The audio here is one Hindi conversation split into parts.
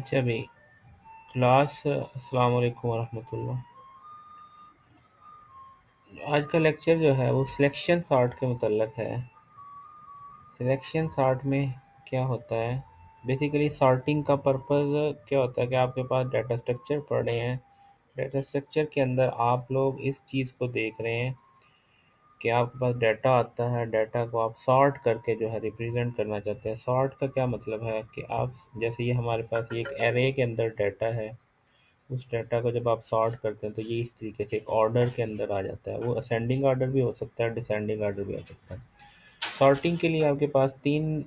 अच्छा भाई, क्लास अस्सलाम वालेकुम वरहमतुल्लाह। आज का लेक्चर जो है वो सिलेक्शन सॉर्ट के मुतल्लक है। सिलेक्शन सॉर्ट में क्या होता है, बेसिकली सॉर्टिंग का पर्पस क्या होता है कि आपके पास डाटा स्ट्रक्चर पड़े हैं। डाटा स्ट्रक्चर के अंदर आप लोग इस चीज़ को देख रहे हैं कि आपके पास डाटा आता है, डाटा को आप सॉर्ट करके जो है रिप्रेजेंट करना चाहते हैं। सॉर्ट का क्या मतलब है कि आप जैसे ये हमारे पास ये एक एरे के अंदर डाटा है, उस डाटा को जब आप सॉर्ट करते हैं तो ये इस तरीके से एक ऑर्डर के अंदर आ जाता है। वो असेंडिंग ऑर्डर भी हो सकता है, डिसेंडिंग ऑर्डर भी हो सकता है। सॉर्टिंग के लिए आपके पास तीन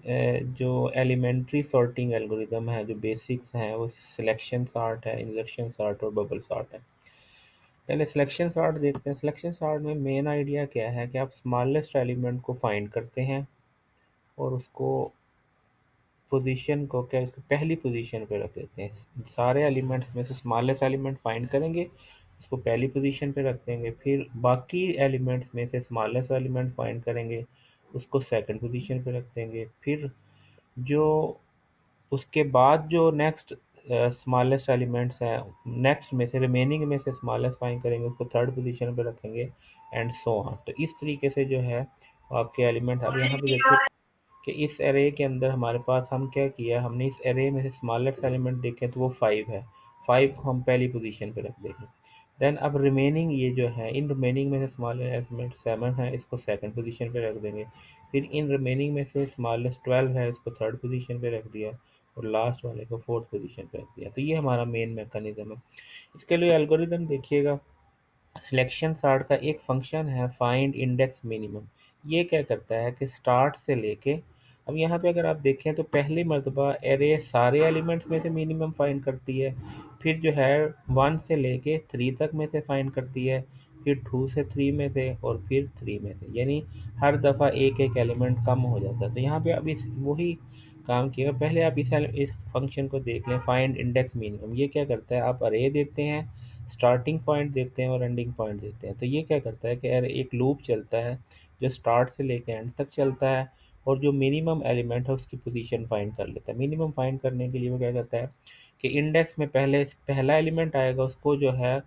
जो एलिमेंट्री सॉर्टिंग एल्गोरिदम है, जो बेसिक्स हैं, वो सिलेक्शन सॉर्ट है, इंजर्शन सॉर्ट और बबल सॉर्ट है। पहले सिलेक्शन सॉर्ट देखते हैं। सिलेक्शन सॉर्ट में मेन आइडिया क्या है कि आप स्मॉलेस्ट एलिमेंट को फाइंड करते हैं और उसको पोजीशन को क्या इसको पहली पोजीशन पे रख देते हैं। सारे एलिमेंट्स में से स्मॉलेस्ट एलिमेंट फाइंड करेंगे, उसको पहली पोजीशन पे रख देंगे। फिर बाकी एलिमेंट्स में से स्मॉलेस्ट एलिमेंट फाइंड करेंगे, उसको सेकंड पोजीशन पे रख देंगे। फिर जो उसके बाद जो नेक्स्ट स्मॉलेस्ट एलिमेंट्स हैं, नेक्स्ट में से रिमेनिंग में से स्मॉलेस्ट फाइंड करेंगे, उसको थर्ड पोजीशन पे रखेंगे, एंड सो ऑन। तो इस तरीके से जो है आपके एलिमेंट। अब यहाँ पे देखिए कि इस एरे के अंदर हमारे पास हम क्या किया, हमने इस एरे में से स्मॉलेस्ट एलिमेंट देखें तो वो 5 है। 5 को हम पहली पोजीशन पे रख देंगे। देन अब रिमेनिंग ये जो है, इन रिमेनिंग में से स्मॉलेस्ट एलिमेंट 7 है, इसको सेकंड पोजीशन पे रख देंगे। फिर इन रिमेनिंग में से स्मॉलेस्ट 12 है, इसको थर्ड पोजीशन पे रख दिया, और लास्ट वाले को फोर्थ पोजीशन पे रख दिया। तो ये हमारा मेन मैकेनिज्म है। इसके लिए एल्गोरिदम देखिएगा। सिलेक्शन सॉर्ट का एक फंक्शन है फाइंड इंडेक्स मिनिमम। ये क्या करता है कि स्टार्ट से लेके, अब यहाँ पे अगर आप देखें तो पहली मर्तबा एरे सारे एलिमेंट्स में से मिनिमम फाइंड करती है। फिर जो है 1 से लेके 3 तक में से फाइंड करती है। फिर 2 से 3 में से, और फिर 3 में से, यानी हर दफ़ा एक एक एलिमेंट कम हो जाता है। तो यहाँ पे अब इस वही काम किया। पहले आप इस फंक्शन को देख लें, फाइंड इंडेक्स मिनिमम। ये क्या करता है, आप अरे देते हैं, स्टार्टिंग पॉइंट देते हैं और एंडिंग पॉइंट देते हैं। तो ये क्या करता है कि यार एक लूप चलता है जो स्टार्ट से लेकर एंड तक चलता है, और जो मिनिमम एलिमेंट है उसकी पोजीशन फाइंड कर लेता है। मिनिमम फाइंड करने के लिए वो क्या करता है कि इंडेक्स में पहले पहला एलिमेंट आएगा, उसको जो है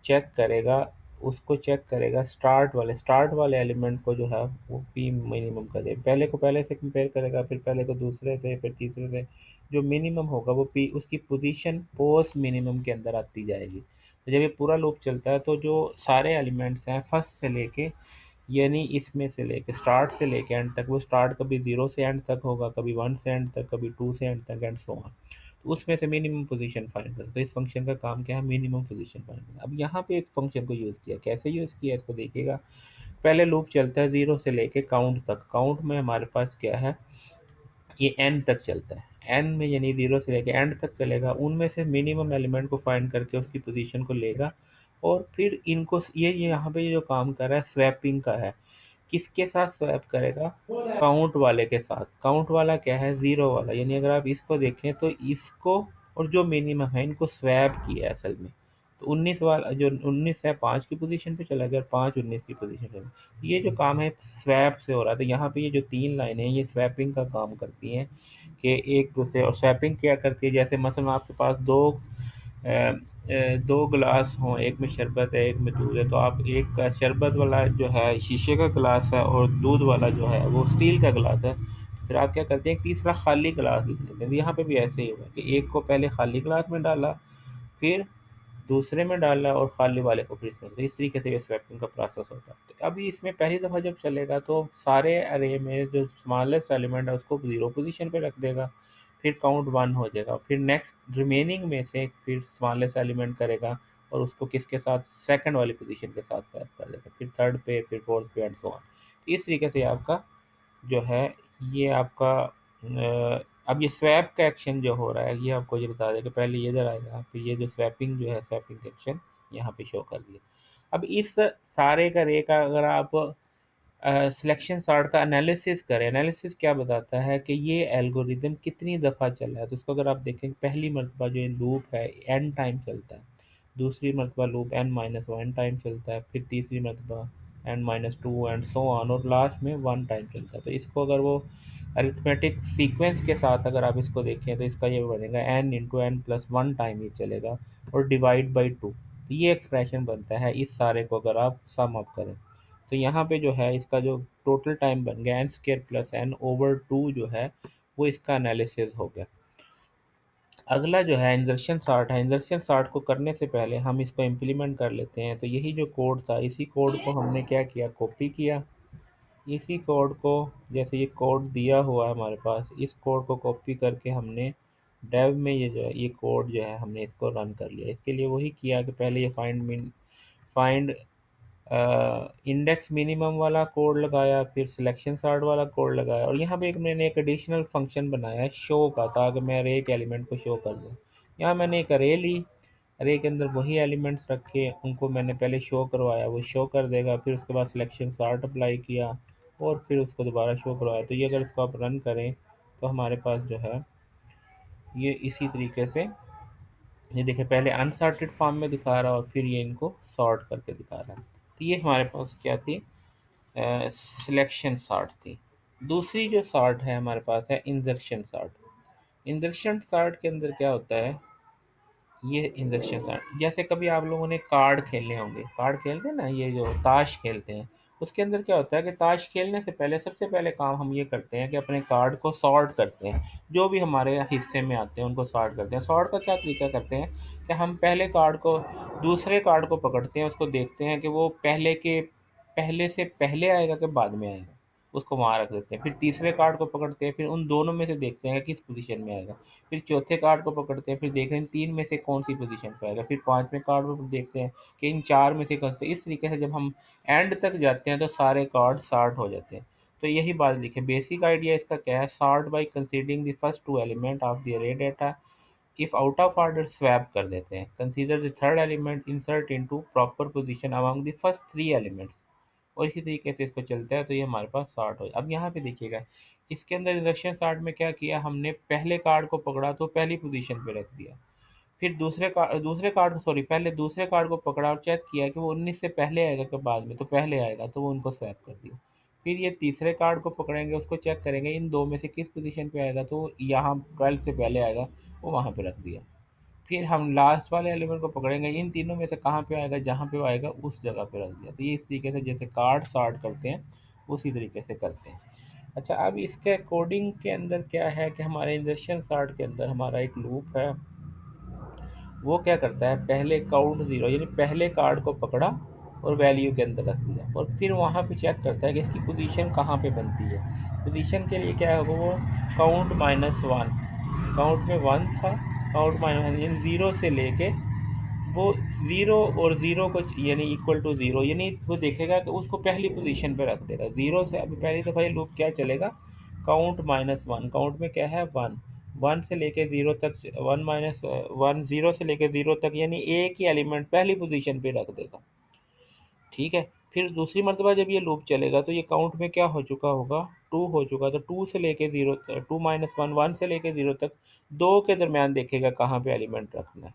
चेक करेगा, उसको चेक करेगा स्टार्ट वाले एलिमेंट को जो है वो पी मिनिमम कर दे। पहले को पहले से कंपेयर करेगा, फिर पहले को दूसरे से, फिर तीसरे से। जो मिनिमम होगा वो पी उसकी पोजीशन पोस्ट मिनिमम के अंदर आती जाएगी। तो जब ये पूरा लूप चलता है तो जो सारे एलिमेंट्स हैं फर्स्ट से लेके, यानी इसमें से लेके स्टार्ट से लेके एंड तक, वो स्टार्ट कभी 0 से एंड तक होगा, कभी 1 से एंड तक, कभी 2 से एंड तक, एंड सो ऑन। तो उसमें से मिनिमम पोजीशन फाइंड करना। तो इस फंक्शन का काम क्या है, मिनिमम पोजीशन फाइंड करना। अब यहाँ पे एक फंक्शन को यूज़ किया, कैसे यूज़ किया इसको देखिएगा। पहले लूप चलता है 0 से लेके काउंट तक। काउंट में हमारे पास क्या है, ये एन तक चलता है। एन में यानी 0 से लेके एंड तक चलेगा। उनमें से मिनिमम एलिमेंट को फाइंड करके उसकी पोजीशन को लेगा, और फिर इनको ये यहाँ पे जो काम कर रहा है स्वैपिंग का है। किसके साथ स्वैप करेगा, काउंट वाले के साथ। काउंट वाला क्या है, 0 वाला। यानी अगर आप इसको देखें तो इसको और जो मिनिमम है इनको स्वैप किया है असल में। तो 19 वाला जो 19 है 5 की पोजीशन पे चला गया, और 5 19 की पोजीशन पे। ये जो काम है स्वैप से हो रहा है। तो यहाँ पे ये जो तीन लाइनें हैं ये स्वैपिंग का काम करती हैं कि एक दूसरे। और स्वैपिंग क्या करती है, जैसे मसलन आपके पास दो गिलास हों, एक में शरबत है एक में दूध है, तो आप एक का शरबत वाला जो है शीशे का गिलास है, और दूध वाला जो है वो स्टील का गिलास है। फिर आप क्या करते हैं, एक तीसरा खाली गिलास ले लेते हैं। तो यहाँ पे भी ऐसे ही होगा कि एक को पहले खाली गिलास में डाला, फिर दूसरे में डाला, और खाली वाले को फिर इसमें। तो इस तरीके से ये स्वैपिंग का प्रोसेस होता है। तो अभी इसमें पहली दफ़ा जब चलेगा तो सारे अरे में जो स्मॉलेस्ट एलिमेंट है उसको 0 पोजीशन पे रख देगा। फिर काउंट 1 हो जाएगा, फिर नेक्स्ट रिमेनिंग में से फिर स्मॉलेस्ट एलिमेंट करेगा, और उसको किसके साथ, सेकंड वाली पोजीशन के साथ स्वैप कर देगा, फिर थर्ड पे, फिर फोर्थ पे, एंड सो ऑन। इस तरीके से आपका जो है ये आपका अब ये स्वैप का एक्शन जो हो रहा है ये आपको ये बता दें कि पहले ये इधर आएगा, फिर ये जो स्वैपिंग जो है स्वैपिंग एक्शन यहाँ पे शो कर दिया। अब इस सारे का रे का अगर आप सिलेक्शन सॉर्ट का एनालिसिस करें, एनालिसिस क्या बताता है कि ये एल्गोरिदम कितनी दफ़ा चला है। तो उसको अगर आप देखें, पहली मरतबा जो लूप है एन टाइम चलता है, दूसरी मरतबा लूप n-1 टाइम चलता है, फिर तीसरी मरतबा n-2 एंड सो ऑन, और लास्ट में 1 टाइम चलता है। तो इसको अगर वो अरिथमेटिक सीक्वेंस के साथ अगर आप इसको देखें तो इसका ये बनेगा n into n plus one time ये चलेगा और डिवाइड बाई टू, तो ये एक्सप्रेशन बनता है इस सारे को अगर आप सम अप करें। तो यहाँ पे जो है इसका जो टोटल टाइम बन गया n square plus n over two जो है वो इसका एनालिसिस हो गया। अगला जो है इंजर्शन सार्ट है। इंजर्शन सार्ट को करने से पहले हम इसको इम्प्लीमेंट कर लेते हैं। तो यही जो कोड था इसी कोड को हमने क्या किया, कॉपी किया। इसी कोड को, जैसे ये कोड दिया हुआ है हमारे पास, इस कोड को कॉपी करके हमने डेव में ये जो है ये कोड जो है हमने इसको रन कर लिया। इसके लिए वही किया कि पहले ये फाइंड इंडेक्स मिनिमम वाला कोड लगाया, फिर सिलेक्शन सॉर्ट वाला कोड लगाया, और यहाँ पे मैंने एक एडिशनल फंक्शन बनाया है शो का, ताकि मैं अरे एक एलिमेंट को शो कर दूँ। यहाँ मैंने एक अरे ली, अरे के अंदर वही एलिमेंट्स रखे, उनको मैंने पहले शो करवाया, वो शो कर देगा। फिर उसके बाद सिलेक्शन सॉर्ट अप्लाई किया और फिर उसको दोबारा शो करवाया। तो ये अगर इसको आप रन करें तो हमारे पास जो है ये इसी तरीके से, ये देखिए पहले अनसॉर्टेड फॉर्म में दिखा रहा और फिर ये इनको सॉर्ट करके दिखा रहा है। तो ये हमारे पास क्या थी, सिलेक्शन सॉर्ट थी। दूसरी जो सॉर्ट है हमारे पास है इंजर्शन सॉर्ट। इंजर्शन सॉर्ट के अंदर क्या होता है, ये इंजर्शन सॉर्ट जैसे कभी आप लोगों ने कार्ड खेलने होंगे, कार्ड खेलते हैं ना, ये जो ताश खेलते हैं, उसके अंदर क्या होता है कि ताश खेलने से पहले सबसे पहले काम हम ये करते हैं कि अपने कार्ड को सॉर्ट करते हैं। जो भी हमारे हिस्से में आते हैं उनको सॉर्ट करते हैं। सॉर्ट का क्या तरीका करते हैं कि हम पहले कार्ड को, दूसरे कार्ड को पकड़ते हैं, उसको देखते हैं कि वो पहले से पहले आएगा कि बाद में आएगा, उसको वहाँ रख देते हैं। फिर तीसरे कार्ड को पकड़ते हैं, फिर उन दोनों में से देखते हैं कि किस पोजीशन में आएगा। फिर चौथे कार्ड को पकड़ते हैं, फिर देखते हैं तीन में से कौन सी पोजीशन पे आएगा। फिर पांचवें कार्ड पर देखते हैं कि इन चार में से कौन सा। इस तरीके से जब हम एंड तक जाते हैं तो सारे कार्ड सॉर्ट हो जाते हैं। तो यही बात लिखे, बेसिक आइडिया इसका क्या है, sort by considering the first two element of the array data, if out of order swap कर देते हैं, consider the third element insert into proper position among the first three elements, और इसी तरीके से इसको चलता है। तो ये हमारे पास सॉर्ट हो। अब यहाँ पे देखिएगा इसके अंदर इंडक्शन सॉर्ट में क्या किया हमने, पहले कार्ड को पकड़ा तो पहली पोजीशन पे रख दिया। फिर दूसरे कार्ड, सॉरी, पहले दूसरे कार्ड को पकड़ा और चेक किया कि वो 19 से पहले आएगा कि बाद में, तो पहले आएगा तो वो उनको स्वैप कर दिया। फिर ये तीसरे कार्ड को पकड़ेंगे, उसको चेक करेंगे इन दो में से किस पोजीशन पे आएगा, तो यहाँ 12 से पहले आएगा, वो वहाँ पे रख दिया। फिर हम लास्ट वाले एलिमेंट को पकड़ेंगे, इन तीनों में से कहाँ पे आएगा, जहाँ पे वो आएगा उस जगह पे रख दिया। तो ये इस तरीके से जैसे कार्ड सॉर्ट करते हैं उसी तरीके से करते हैं। अच्छा, अब इसके कोडिंग के अंदर क्या है कि हमारे इंजक्शन सॉर्ट के अंदर हमारा एक लूप है। वो क्या करता है, पहले काउंट ज़ीरो यानी पहले कार्ड को पकड़ा और वैल्यू के अंदर रख दिया, और फिर वहाँ पे चेक करता है कि इसकी पोजीशन कहाँ पे बनती है। पोजीशन के लिए क्या होगा, वो काउंट माइनस वन, काउंट में वन था, काउंट माइनस यानी ज़ीरो से लेके, वो ज़ीरो और ज़ीरो को यानी इक्वल टू ज़ीरो, यानी वो देखेगा कि उसको पहली पोजीशन पे रख देगा। ज़ीरो से अभी पहली दफ़ा ये लूप क्या चलेगा, काउंट माइनस वन, काउंट में क्या है वन, वन से लेके ज़ीरो तक, वन माइनस वन, ज़ीरो से लेके ज़ीरो तक, यानी एक ही एलिमेंट पहली पोजीशन पे रख देगा। ठीक है। फिर दूसरी मर्तबा जब ये लूप चलेगा तो ये काउंट में क्या हो चुका होगा, टू हो चुका, तो टू से लेके zero, two minus one, one से लेके ज़ीरो तक, दो के दरमियान देखेगा कहाँ पे एलिमेंट रखना है।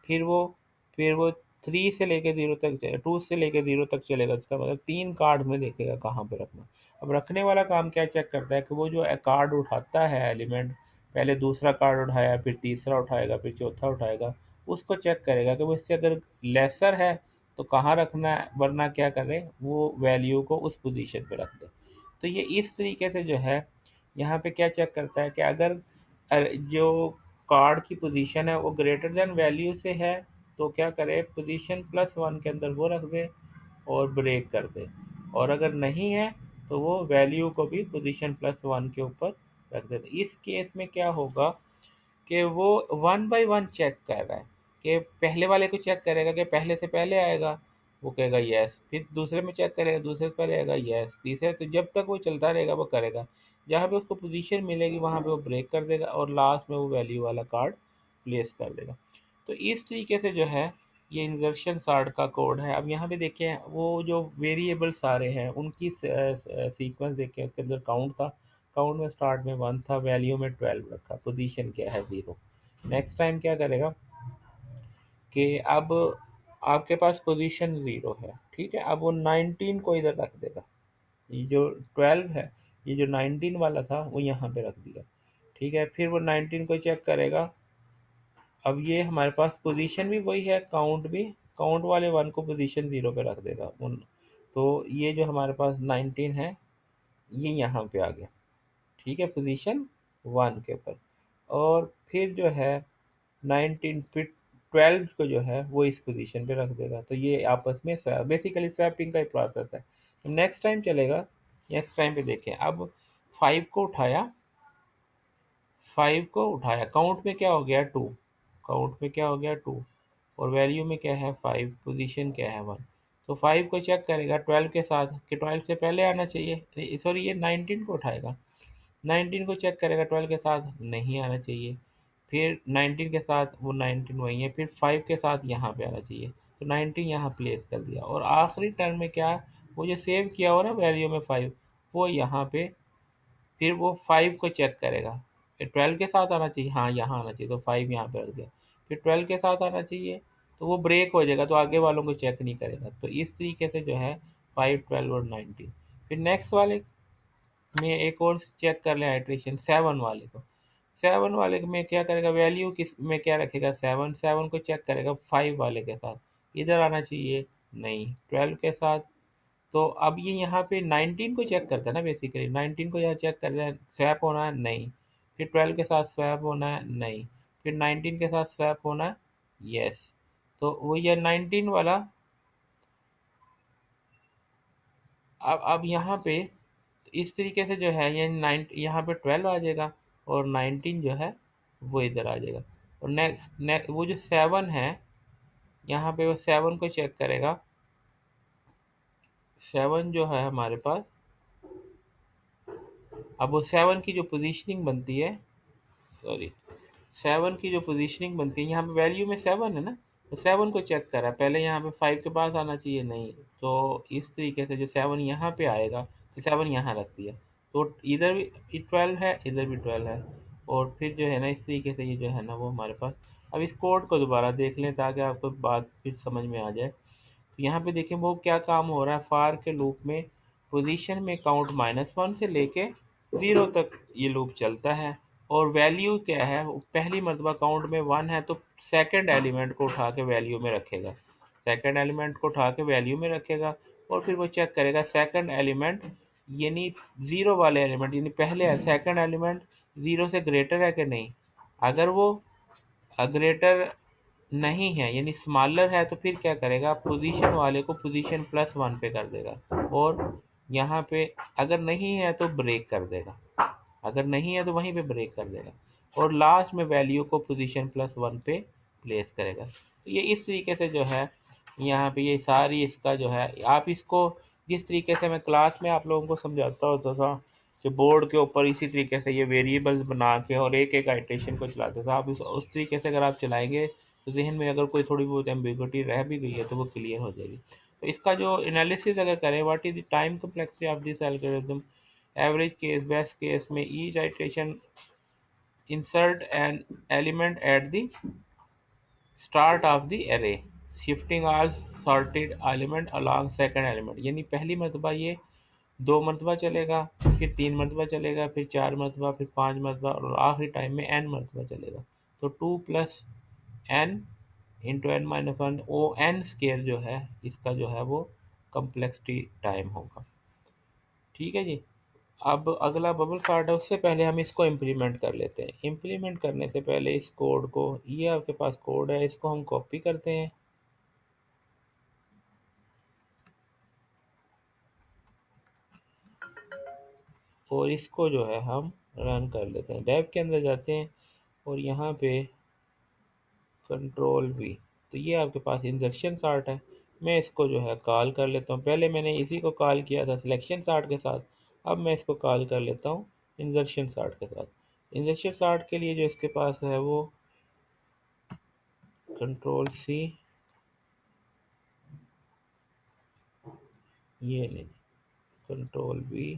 फिर वो फिर वो थ्री से लेके ज़ीरो तक, टू से लेके ज़ीरो तक चलेगा, इसका मतलब तीन कार्ड में देखेगा कहाँ पे रखना। अब रखने वाला काम क्या चेक करता है कि वो जो कार्ड उठाता है एलिमेंट, पहले दूसरा कार्ड उठाया, फिर तीसरा उठाएगा, फिर चौथा उठाएगा, उसको चेक करेगा कि वो इससे अगर लेसर है तो कहाँ रखना है, वरना क्या करे वो वैल्यू को उस पोजीशन पे रख दे। तो ये इस तरीके से जो है यहाँ पे क्या चेक करता है कि अगर जो कार्ड की पोजीशन है वो ग्रेटर देन वैल्यू से है तो क्या करे, पोजीशन प्लस वन के अंदर वो रख दे और ब्रेक कर दे, और अगर नहीं है तो वो वैल्यू को भी पोजीशन प्लस वन के ऊपर रख दे। तो इस केस में क्या होगा कि वो वन बाय वन चेक कर रहा है कि पहले वाले को चेक करेगा कि पहले से पहले आएगा, वो कहेगा यस, फिर दूसरे में चेक करेगा, दूसरे से पहले आएगा यस, तीसरे, तो जब तक वो चलता रहेगा वो करेगा। जहाँ पे उसको पोजीशन मिलेगी वहाँ पे वो ब्रेक कर देगा और लास्ट में वो वैल्यू वाला कार्ड प्लेस कर देगा। तो इस तरीके से जो है ये इंजर्शन सॉर्ट का कोड है। अब यहाँ पे देखें वो जो वेरिएबल सारे हैं उनकी सीक्वेंस देखें, उसके अंदर काउंट था, काउंट में स्टार्ट में वन था, वैल्यू में 12 रखा, पोजीशन क्या है ज़ीरो। नेक्स्ट टाइम क्या करेगा कि अब आपके पास पोजीशन ज़ीरो है, ठीक है, अब वो 19 को इधर रख देगा, ये जो 12 है ये जो 19 वाला था वो यहाँ पे रख दिया। ठीक है, फिर वो 19 को चेक करेगा। अब ये हमारे पास पोजीशन भी वही है, काउंट भी, काउंट वाले 1 को पोजीशन 0 पे रख देगा उन। तो ये जो हमारे पास 19 है ये यहाँ पे आ गया। ठीक है, पोजीशन 1 के ऊपर। और फिर जो है 19 फिर 12 को जो है वो इस पोजीशन पे रख देगा। तो ये आपस में बेसिकली स्वैपिंग का ही प्रोसेस है। तो नेक्स्ट टाइम चलेगा, नेक्स्ट टाइम पे देखें। अब 5 को उठाया, 5 को उठाया, काउंट में क्या हो गया 2, काउंट में क्या हो गया 2, और वैल्यू में क्या है 5, पोजीशन क्या है 1। तो 5 को चेक करेगा 12 के साथ कि 12 से पहले आना चाहिए, सॉरी ये 19 को उठाएगा, 19 को चेक करेगा 12 के साथ, नहीं आना चाहिए। फिर 19 के साथ वो 19 वही है, फिर 5 के साथ यहाँ पे आना चाहिए। तो 19 यहाँ प्लेस कर दिया, और आखिरी टर्म में क्या, वो जो सेव किया हो ना वैल्यू में 5, वो यहाँ पे, फिर वो 5 को चेक करेगा। फिर 12 के साथ आना चाहिए, हाँ यहाँ आना चाहिए, तो 5 यहाँ पे रख दिया। फिर 12 के साथ आना चाहिए, तो वो ब्रेक हो जाएगा, तो आगे वालों को चेक नहीं करेगा। तो इस तरीके से जो है 5, 12 और 19। फिर नेक्स्ट वाले में एक और चेक कर लें आइट्रेशन 7 वाले को। 7 वाले में क्या करेगा, वैल्यू किस में क्या रखेगा 7, 7 को चेक करेगा 5 वाले के साथ, इधर आना चाहिए, नहीं 12 के साथ। तो अब ये यहाँ पे 19 को चेक करता है ना, बेसिकली 19 को यहाँ चेक कर रहा है, स्वैप होना है नहीं, फिर 12 के साथ स्वैप होना है नहीं, फिर 19 के साथ स्वैप होना है यस। तो वो ये 19 वाला, अब यहाँ पे इस तरीके से जो है ये 9 यहाँ पे 12 आ जाएगा, और 19 जो है वो इधर आ जाएगा। और नेक्स्ट नेक्स्ट वो जो 7 है, यहाँ पे वो 7 को चेक करेगा। 7 जो है हमारे पास, अब वो 7 की जो पोजीशनिंग बनती है, सॉरी 7 की जो पोजीशनिंग बनती है, यहाँ पे वैल्यू में 7 है ना, तो 7 को चेक करा, पहले यहाँ पे 5 के पास आना चाहिए, नहीं, तो इस तरीके से जो 7 यहाँ पे आएगा, तो 7 यहाँ रख दिया। तो इधर भी 12 है, इधर भी 12 है, और फिर जो है ना इस तरीके से ये जो है ना वो हमारे पास। अब इस कोड को दोबारा देख लें ताकि आपको बात फिर समझ में आ जाए। तो यहाँ पे देखें वो क्या काम हो रहा है, फार के लूप में पोजीशन में काउंट -1 से लेके 0 तक ये लूप चलता है। और वैल्यू क्या है, पहली मरतबा काउंट में 1 है, तो सेकंड एलिमेंट को उठा के वैल्यू में रखेगा, सेकंड एलिमेंट को उठा के वैल्यू में रखेगा। और फिर वो चेक करेगा सेकंड एलिमेंट, यानी 0 वाले एलिमेंट, यानी पहले सेकंड एलिमेंट 0 से ग्रेटर है कि नहीं। अगर वो ग्रेटर नहीं है यानी स्मॉलर है, तो फिर क्या करेगा, पोजीशन वाले को पोजीशन +1 पे कर देगा। और यहाँ पे अगर नहीं है तो ब्रेक कर देगा, अगर नहीं है तो वहीं पे ब्रेक कर देगा, और लास्ट में वैल्यू को पोजीशन +1 पे प्लेस करेगा। तो ये इस तरीके से जो है यहाँ पे ये सारी इसका जो है, आप इसको जिस तरीके से मैं क्लास में आप लोगों को समझाता होता था कि बोर्ड के ऊपर इसी तरीके से ये वेरिएबल्स बना के और एक एक आइट्रेशन को चलाते थे, आप उस तरीके से अगर आप चलाएंगे तो जहन में अगर कोई थोड़ी बहुत एम्बिग्युइटी रह भी गई है तो वो क्लियर हो जाएगी। तो इसका जो एनालिसिस अगर करें, what is the time complexity of this algorithm, average case, best case में each iteration insert an element at the start of the array, shifting all sorted element along second element, यानी पहली मरतबा ये 2 मरतबा चलेगा, फिर 3 मरतबा चलेगा, फिर 4 मरतबा, फिर 5 मरतबा, और आखिरी टाइम में n मरतबा चलेगा। तो 2 + n इंटू n-1, ओ n स्केयर जो है इसका जो है वो कम्प्लेक्सिटी टाइम होगा। ठीक है जी। अब अगला बबल सॉर्ट है, उससे पहले हम इसको इम्प्लीमेंट कर लेते हैं। इम्प्लीमेंट करने से पहले इस कोड को, ये आपके पास कोड है, इसको हम कॉपी करते हैं और इसको जो है हम रन कर लेते हैं। डेव के अंदर जाते हैं और यहाँ पे कंट्रोल V, तो ये आपके पास इंजेक्शन सॉर्ट है। मैं इसको जो है कॉल कर लेता हूँ, पहले मैंने इसी को कॉल किया था सिलेक्शन सॉर्ट के साथ, अब मैं इसको कॉल कर लेता हूँ इंजेक्शन सॉर्ट के साथ। इंजेक्शन सॉर्ट के लिए जो इसके पास है वो कंट्रोल-C, ये नहीं, कंट्रोल-V,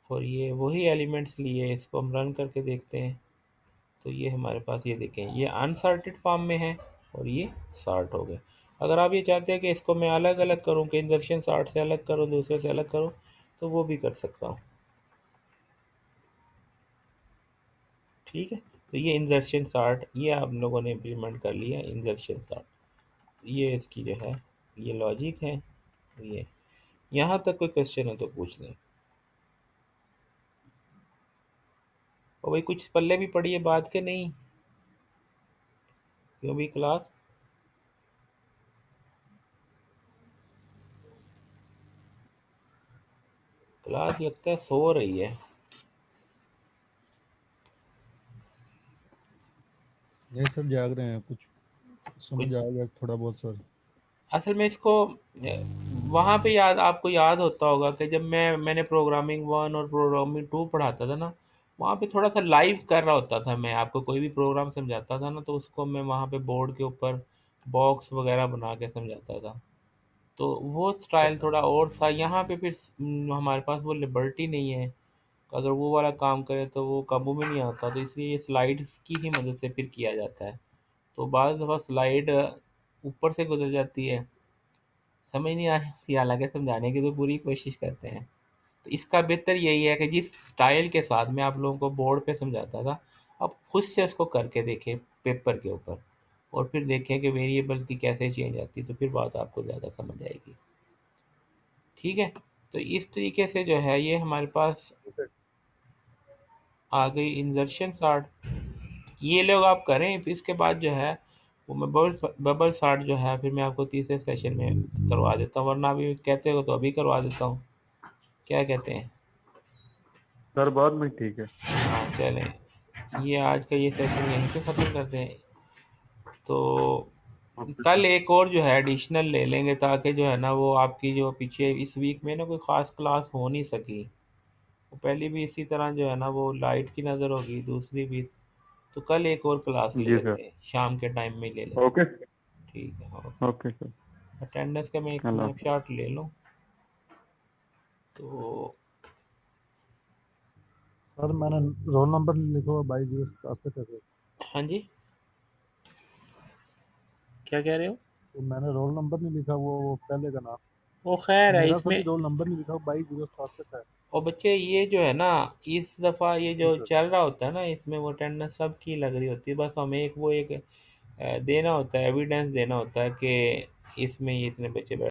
और ये वही एलिमेंट्स लिए, इसको हम रन करके देखते हैं। तो ये हमारे पास, ये देखें ये अनसॉर्टेड फॉर्म में है और ये सॉर्ट हो गए। अगर आप ये चाहते हैं कि इसको मैं अलग अलग करूं, कि इंजेक्शन सॉर्ट से अलग करूं, दूसरे से अलग करूं, तो वो भी कर सकता हूं। ठीक है, तो ये इंजर्शन सार्ट ये आप लोगों ने इम्प्लीमेंट कर लिया, इंजर्शन सार्ट। ये इसकी जो है ये लॉजिक है। ये यहाँ तक कोई क्वेश्चन है तो पूछ लें। और भाई कुछ पल्ले भी पड़ी है बात के नहीं, क्यों भी क्लास क्लास लगता है सो रही है। नहीं सर, जाग रहे हैं, कुछ समझ कुछ आ गया थोड़ा बहुत सर। असल में इसको वहाँ पे याद आपको याद होता होगा कि जब मैंने प्रोग्रामिंग वन और प्रोग्रामिंग टू पढ़ाता था ना, वहाँ पे थोड़ा सा लाइव कर रहा होता था मैं, आपको कोई भी प्रोग्राम समझाता था ना तो उसको मैं वहाँ पे बोर्ड के ऊपर बॉक्स वगैरह बना के समझाता था। तो वो स्टाइल थोड़ा और था। यहाँ पे फिर हमारे पास वो लिबर्टी नहीं है, अगर वो वाला काम करें तो वो काबू में नहीं आता, तो इसलिए ये स्लाइड्स की ही मदद से फिर किया जाता है। तो बाज़ दफ़ा स्लाइड ऊपर से गुज़र जाती है, समझ नहीं आ रही थी, हालाँकि समझाने की तो पूरी कोशिश करते हैं। तो इसका बेहतर यही है कि जिस स्टाइल के साथ मैं आप लोगों को बोर्ड पे समझाता था, आप खुद से उसको करके देखें पेपर के ऊपर, और फिर देखें कि वेरिएबल्स की कैसे चेंज आती है, तो फिर बात आपको ज़्यादा समझ आएगी। ठीक है? तो इस तरीके से जो है ये हमारे पास ठीक आ गई इंसर्शन सॉर्ट। ये लोग आप करें, फिर इसके बाद जो है वो मैं बबल बबल सॉर्ट जो है फिर मैं आपको तीसरे सेशन में करवा देता हूँ, वरना अभी कहते हो तो अभी करवा देता हूँ। क्या कहते हैं? सर, बाद में ठीक है। हाँ चलें, ये आज का ये सेशन यहीं पे ख़त्म करते हैं। तो ओके कल सर। एक और जो है एडिशनल ले लेंगे, ताकि जो है ना वो आपकी जो पीछे इस वीक में ना कोई ख़ास क्लास हो नहीं सकी, वो पहली भी इसी तरह जो है ना वो लाइट की नज़र होगी, दूसरी भी। तो कल एक और क्लास ले जी सर। लेते हैं, शाम के टाइम में ही ले लेते ओके। हैं। ठीक है, ओके। Okay sir. अटेंडेंस का मैं एक अल्लाह हाफ़िज़। स्नैपशॉट ले लूँ तो। सर, मैंने रोल नंबर लिखा हुआ 2207 है सर। हाँ जी, क्या कह रहे हो? तो मैंने रोल नंबर नहीं लिखा, वो पहले का नाम। वो खैर है मेरा इसमें। सभी रोल नंबर नहीं लिखा, 2207 है। और बच्चे ये जो है ना, इस दफ़ा ये जी जो सर। चल रहा होता है ना, इसमें वो अटेंडेंस सबकी लग रही होती है, बस हमें एक वो एक देना होता है, एविडेंस देना होता है कि इसमें ये इतने बच्चे बैठे